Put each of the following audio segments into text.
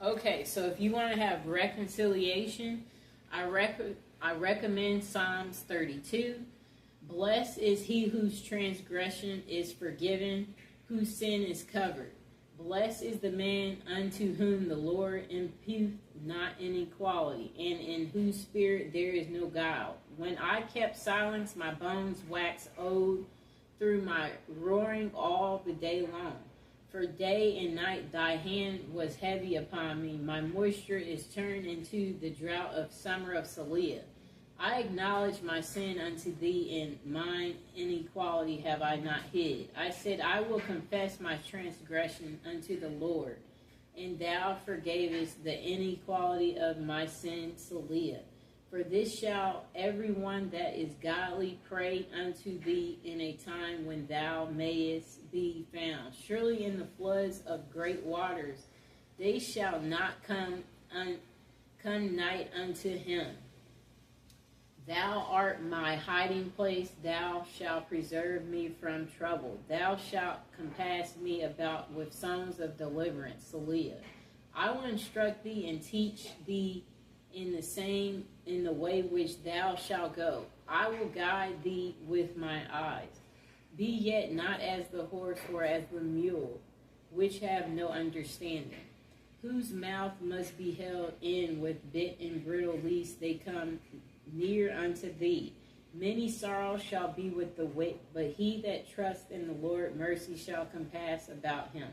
Okay, so if you want to have reconciliation, I recommend Psalms 32. Blessed is he whose transgression is forgiven, whose sin is covered. Blessed is the man unto whom the Lord imputeth not inequality, and in whose spirit there is no guile. When I kept silence, my bones waxed old through my roaring all the day long. For day and night thy hand was heavy upon me. My moisture is turned into the drought of summer of Saliah. I acknowledge my sin unto thee, and mine inequality have I not hid. I said, I will confess my transgression unto the Lord, and thou forgavest the inequality of my sin, Saliah. For this shall every one that is godly pray unto thee in a time when thou mayest be found. Surely in the floods of great waters they shall not come nigh unto him. Thou art my hiding place, thou shalt preserve me from trouble. Thou shalt compass me about with songs of deliverance, Saliah. I will instruct thee and teach thee in the way which thou shalt go. I will guide thee with my eyes. Be yet not as the horse or as the mule, which have no understanding, whose mouth must be held in with bit and bridle, lest they come near unto thee. Many sorrows shall be with the wicked, but he that trusts in the Lord, mercy shall compass about him.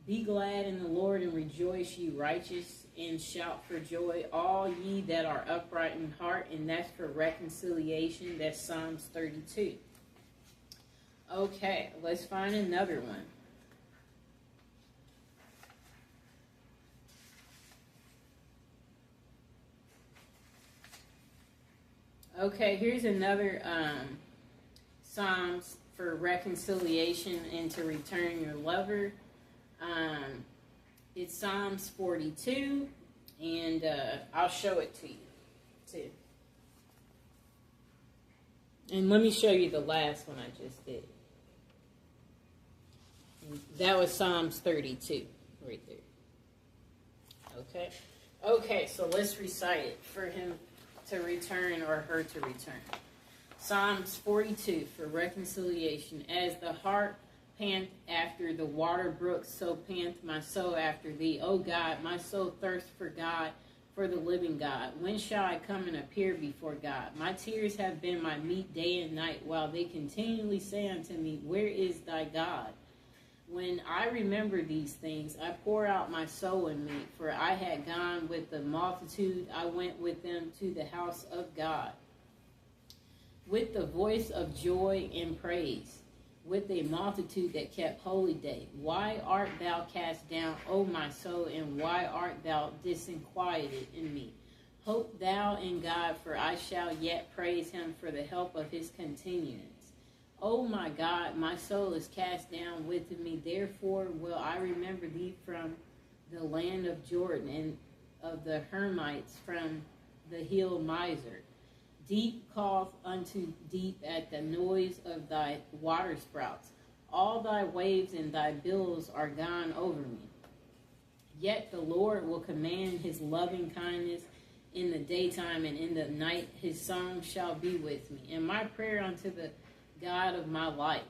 Be glad in the Lord and rejoice, ye righteous, and shout for joy, all ye that are upright in heart. And that's for reconciliation. That's Psalms 32. Okay, let's find another one. Okay, here's another Psalms for reconciliation and to return your lover. It's Psalms 42, and I'll show it to you, too. And let me show you the last one I just did. And that was Psalms 32, right there. Okay? Okay, so let's recite it for him to return or her to return. Psalms 42 for reconciliation. As the hart pant after the water brooks, so pant my soul after thee. O God, my soul thirsts for God, for the living God. When shall I come and appear before God? My tears have been my meat day and night, while they continually say unto me, where is thy God? When I remember these things, I pour out my soul in me, for I had gone with the multitude, I went with them to the house of God, with the voice of joy and praise, with a multitude that kept holy day. Why art thou cast down, O my soul, and why art thou disquieted in me? Hope thou in God, for I shall yet praise him for the help of his continuance. O my God, my soul is cast down within me, therefore will I remember thee from the land of Jordan, and of the Hermites from the hill Mizar. Deep calleth unto deep at the noise of thy waterspouts. All thy waves and thy billows are gone over me. Yet the Lord will command his loving kindness in the daytime, and in the night his song shall be with me. And my prayer unto the God of my life.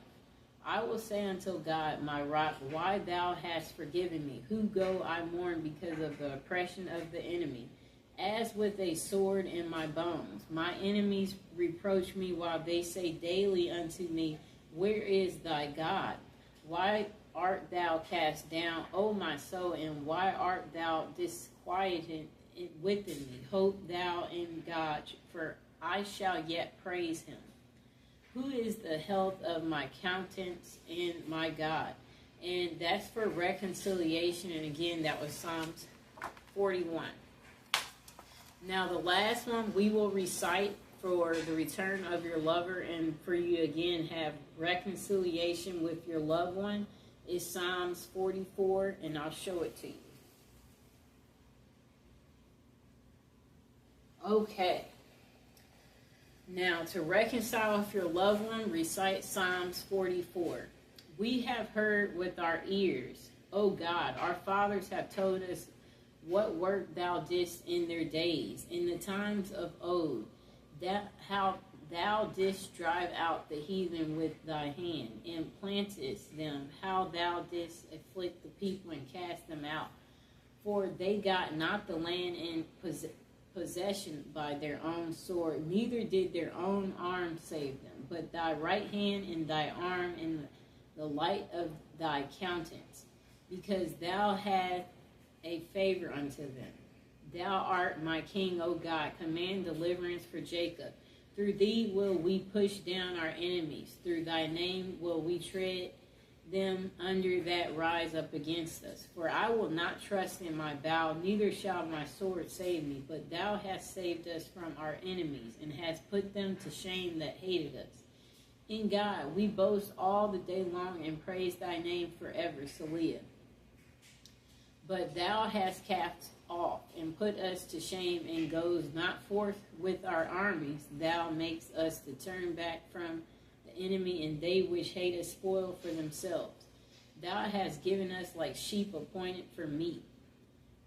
I will say unto God, my rock, why thou hast forgiven me? Who go I mourn because of the oppression of the enemy? As with a sword in my bones. My enemies reproach me while they say daily unto me, where is thy God? Why art thou cast down, O my soul, and why art thou disquieted within me? Hope thou in God, for I shall yet praise him. Who is the health of my countenance and my God? And that's for reconciliation. And again, that was Psalms 41. Now, the last one we will recite for the return of your lover and for you again have reconciliation with your loved one is Psalms 44, and I'll show it to you. Okay. Now, to reconcile with your loved one, recite Psalms 44. We have heard with our ears, O God, our fathers have told us what work thou didst in their days, in the times of old, that how thou didst drive out the heathen with thy hand, and plantest them, how thou didst afflict the people and cast them out. For they got not the land in possession by their own sword, neither did their own arm save them, but thy right hand and thy arm and the light of thy countenance, because thou hadst a favor unto them. Thou art my king, O God. Command deliverance for Jacob. Through thee will we push down our enemies. Through thy name will we tread them under that rise up against us. For I will not trust in my bow, neither shall my sword save me. But thou hast saved us from our enemies, and hast put them to shame that hated us. In God we boast all the day long, and praise thy name forever. Selah. But thou hast cast off, and put us to shame, and goes not forth with our armies. Thou makest us to turn back from the enemy, and they which hate us spoil for themselves. Thou hast given us like sheep appointed for meat,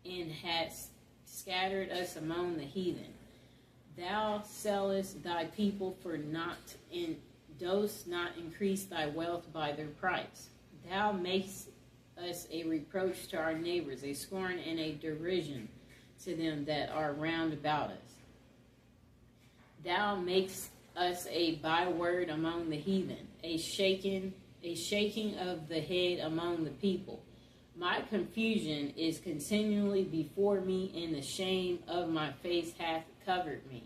and hast scattered us among the heathen. Thou sellest thy people for naught, and dost not increase thy wealth by their price. Thou makest us a reproach to our neighbors, a scorn and a derision to them that are round about us. Thou makest us a byword among the heathen, a shaking of the head among the people. My confusion is continually before me, and the shame of my face hath covered me.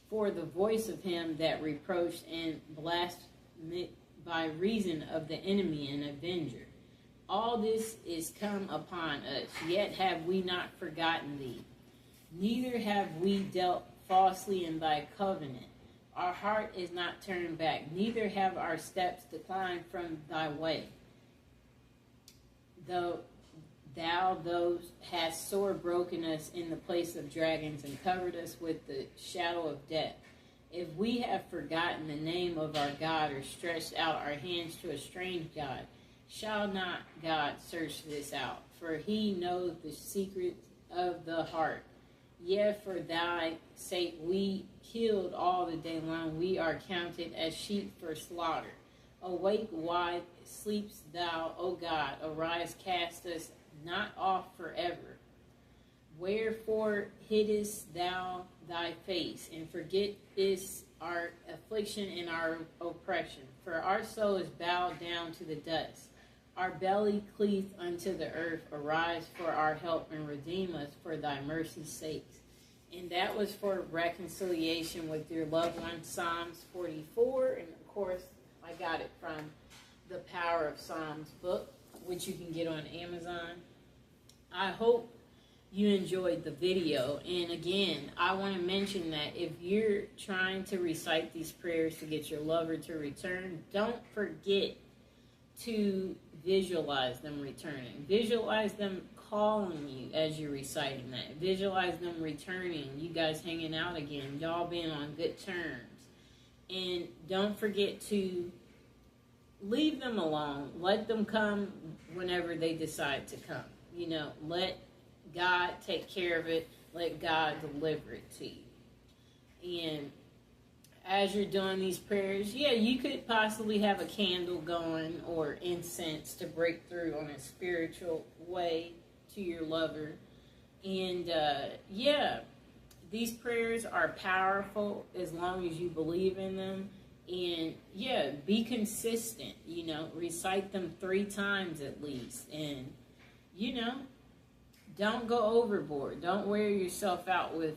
For the voice of him that reproached and blasphemed by reason of the enemy and avenger. All this is come upon us, yet have we not forgotten thee. Neither have we dealt falsely in thy covenant. Our heart is not turned back, neither have our steps declined from thy way. Though thou hast sore broken us in the place of dragons, and covered us with the shadow of death. If we have forgotten the name of our God, or stretched out our hands to a strange God, shall not God search this out? For he knows the secrets of the heart. Yet for thy sake we killed all the day long. We are counted as sheep for slaughter. Awake, why sleepst thou, O God? Arise, cast us not off forever. Wherefore hiddest thou thy face, and forgettest our affliction and our oppression? For our soul is bowed down to the dust. Our belly cleaveth unto the earth. Arise for our help, and redeem us for thy mercy's sakes. And that was for reconciliation with your loved one, Psalms 44. And of course, I got it from the Power of Psalms book, which you can get on Amazon. I hope you enjoyed the video. And again, I want to mention that if you're trying to recite these prayers to get your lover to return, don't forget to visualize them returning. Visualize them calling you as you're reciting that. Visualize them returning, you guys hanging out again, y'all being on good terms. And don't forget to leave them alone. Let them come whenever they decide to come. You know, let God take care of it. Let God deliver it to you. And as you're doing these prayers, yeah, you could possibly have a candle going or incense to break through on a spiritual way to your lover. And yeah, these prayers are powerful as long as you believe in them. And yeah, be consistent, you know, recite them 3 times at least. And, you know, don't go overboard. Don't wear yourself out with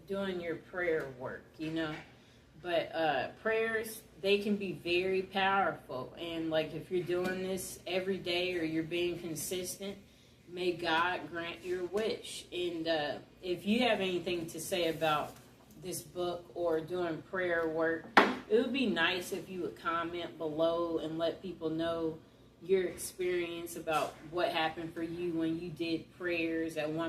doing your prayer work, you know. But prayers, they can be very powerful. And like if you're doing this every day or you're being consistent, may God grant your wish. And if you have anything to say about this book or doing prayer work, it would be nice if you would comment below and let people know your experience about what happened for you when you did prayers at one